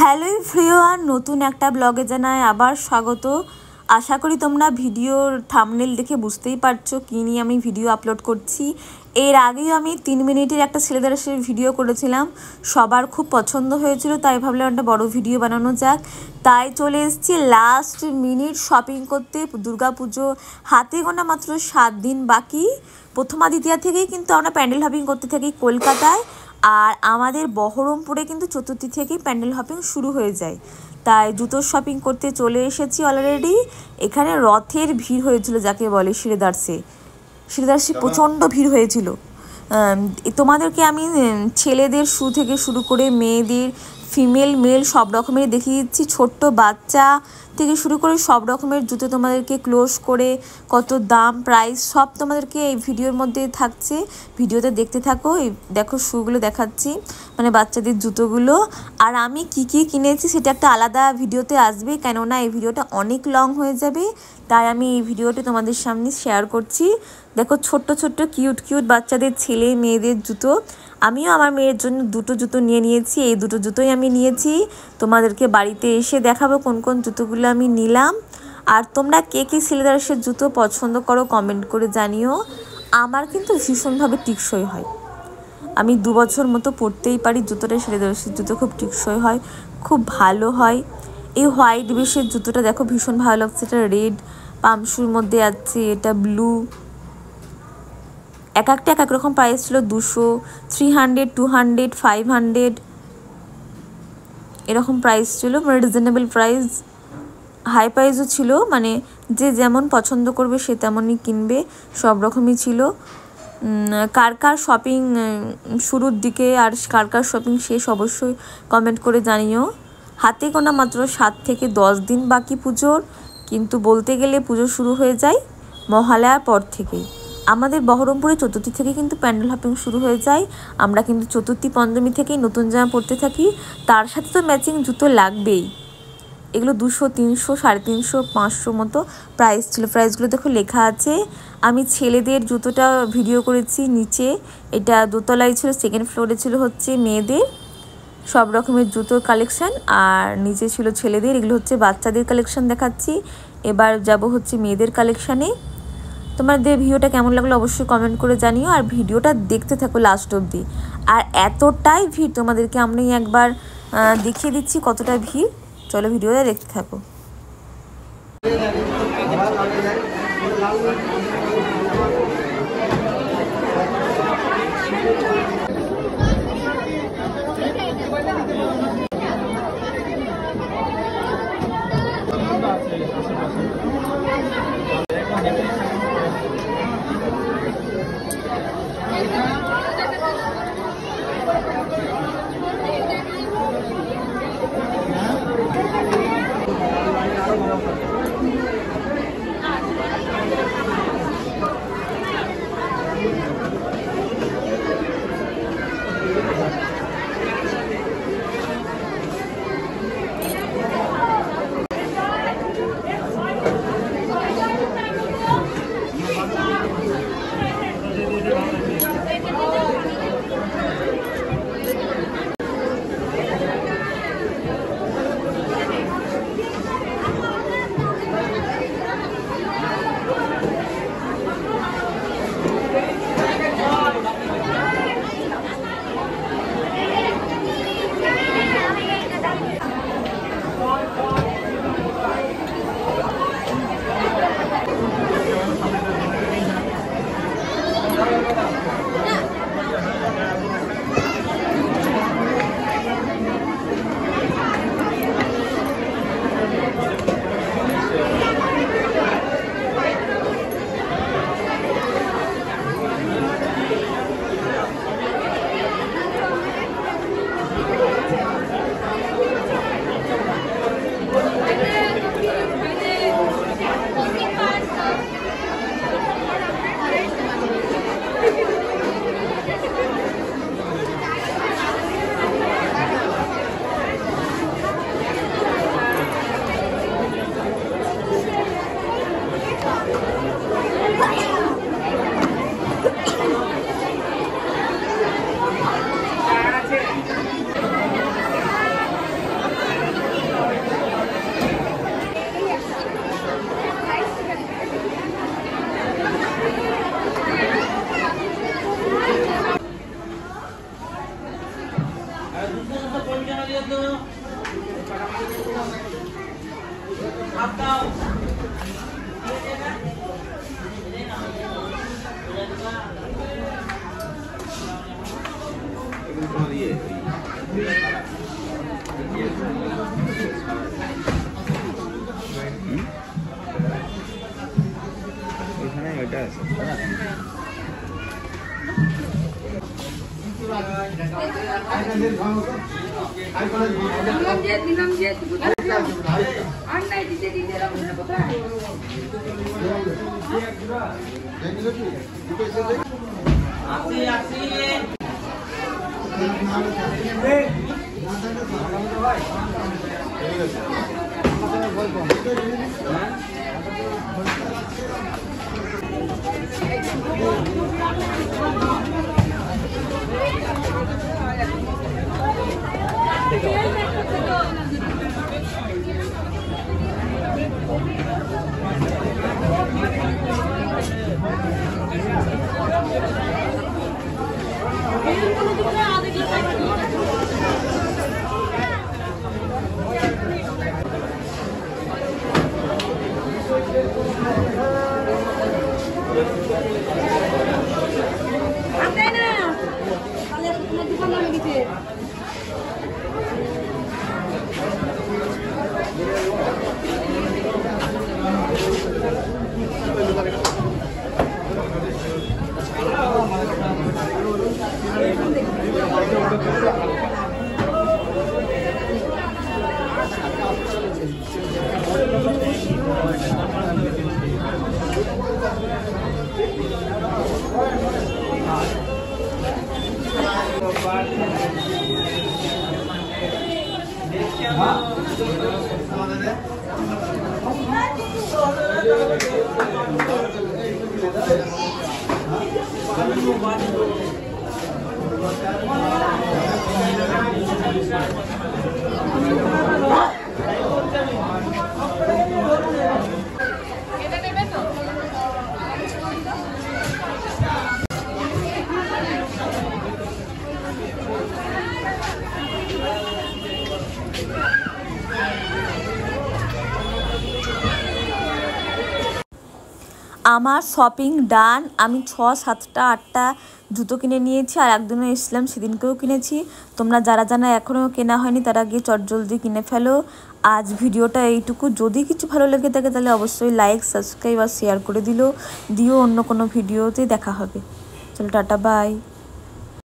Hello everyone, নতুন একটা ব্লগে জানাই আবার স্বাগত। আশা করি তোমরা ভিডিওর থাম্বনেল দেখে বুঝতেই পারছো কী নিয়ে আমি ভিডিও আপলোড করছি। এর আগেই আমি 3 মিনিটের একটা ছেলেদের ভিডিও করেছিলাম, সবার খুব পছন্দ হয়েছিল, তাই ভাবলাম একটা বড় ভিডিও বানানো যাক। তাই চলে এসেছি লাস্ট মিনিট শপিং করতে। দুর্গাপুজো হাতে গোনা মাত্র 7 দিন বাকি। প্রথমা দ্বিতীয়া থেকেই কিন্তু আমরা প্যান্ডেল হপিং করতে থাকি কলকাতায়, আর আমাদের বহরমপুরে কিন্তু চতুর্থী থেকেই প্যান্ডেল হপিং শুরু হয়ে যায়। তাই জুতোর শপিং করতে চলে এসেছি অলরেডি। এখানে রথের ভিড় হয়েছিল, যাকে বলে শিলেদার্সে প্রচণ্ড ভিড় হয়েছিল। তোমাদেরকে আমি ছেলেদের শু থেকে শুরু করে মেয়েদের ফিমেল মেল সব রকমের দেখিয়ে দিচ্ছি। ছোট্ট বাচ্চা থেকে শুরু করে সব রকমের জুতো তোমাদেরকে ক্লোজ করে কত দাম প্রাইস সব তোমাদেরকে এই ভিডিওর মধ্যে থাকছে। ভিডিওতে দেখতে থাকো। এই দেখো শুগুলো দেখাচ্ছি, মানে বাচ্চাদের জুতোগুলো। আর আমি কি কি কিনেছি সেটা একটা আলাদা ভিডিওতে আসবে, কেননা এই ভিডিওটা অনেক লং হয়ে যাবে, তাই আমি এই ভিডিওটি তোমাদের সামনে শেয়ার করছি। দেখো ছোট্ট ছোট্ট কিউট কিউট বাচ্চাদের ছেলে মেয়েদের জুতো। আমিও আমার মেয়ের জন্য দুটো জুতো নিয়ে নিয়েছি। এই দুটো জুতোই আমি নিয়েছি। তোমাদেরকে বাড়িতে এসে দেখাবো কোন কোন জুতোগুলো আমি নিলাম। আর তোমরা কে কে শিলেদার্সের জুতো পছন্দ করো কমেন্ট করে জানিও। আমার কিন্তু ভীষণভাবে টিকসই হয়, আমি 2 বছর মতো পরতেই পারি জুতোটা। শিলেদার্সের জুতো খুব টিকসই হয়, খুব ভালো হয়। এই হোয়াইট বেশের জুতোটা দেখো ভীষণ ভালো লাগছে। এটা রেড পামশুর মধ্যে আছে, এটা ব্লু। এক একটা এক এক রকম প্রাইস ছিল। 200, 300, 200, 500 এরকম প্রাইস ছিল, মানে রিজনেবল প্রাইস। হাই প্রাইসও ছিল, মানে যে যেমন পছন্দ করবে সে তেমনই কিনবে, সব রকমই ছিল। কার কার শপিং শুরুর দিকে আর কার কার শপিং শেষ অবশ্যই কমেন্ট করে জানিও। হাতে গোনা মাত্র 7 থেকে 10 দিন বাকি পুজোর, কিন্তু বলতে গেলে পুজো শুরু হয়ে যায় মহালয়ার পর থেকেই। আমাদের বহরমপুরে চতুর্থী থেকে কিন্তু প্যান্ডেল হপিং শুরু হয়ে যায়। আমরা কিন্তু চতুর্থী পঞ্চমী থেকেই নতুন জামা পরতে থাকি, তার সাথে তো ম্যাচিং জুতো লাগবেই। এগুলো 200, 300, 350, 500 মতো প্রাইস ছিল। প্রাইসগুলো দেখো লেখা আছে। আমি ছেলেদের জুতোটা ভিডিও করেছি নিচে, এটা দোতলায় ছিল, সেকেন্ড ফ্লোরে ছিল হচ্ছে মেয়েদের সব রকমের জুতোর কালেকশান, আর নিচে ছিল ছেলেদের। এগুলো হচ্ছে বাচ্চাদের কালেকশান দেখাচ্ছি। এবার যাব হচ্ছে মেয়েদের কালেকশানে। তোমাদের ভিডিওটা কেমন লাগলো অবশ্যই কমেন্ট করে জানিও, আর ভিডিওটা দেখতে থাকো লাস্ট অবধি। আর এতটাই ভিড় তোমাদেরকে আমি একবার দেখিয়ে দিচ্ছি কতটা ভিড়। চলো ভিডিওটা দেখতে থাকো। এখানে এটা আছে আমার শপিং ডান। আমি 6, 7টা, 8টা জুতো কিনে নিয়েছি, আর একদিনও এসেছিলাম সেদিনকেও কিনেছি। তোমরা যারা যারা এখনও কেনা হয়নি তারা গিয়ে চটজলদি কিনে ফেলো। আজ ভিডিওটা এইটুকু। যদি কিছু ভালো লেগে থাকে তাহলে অবশ্যই লাইক, সাবস্ক্রাইব আর শেয়ার করে দিও। অন্য কোনো ভিডিওতে দেখা হবে। চলো টাটা, বাই।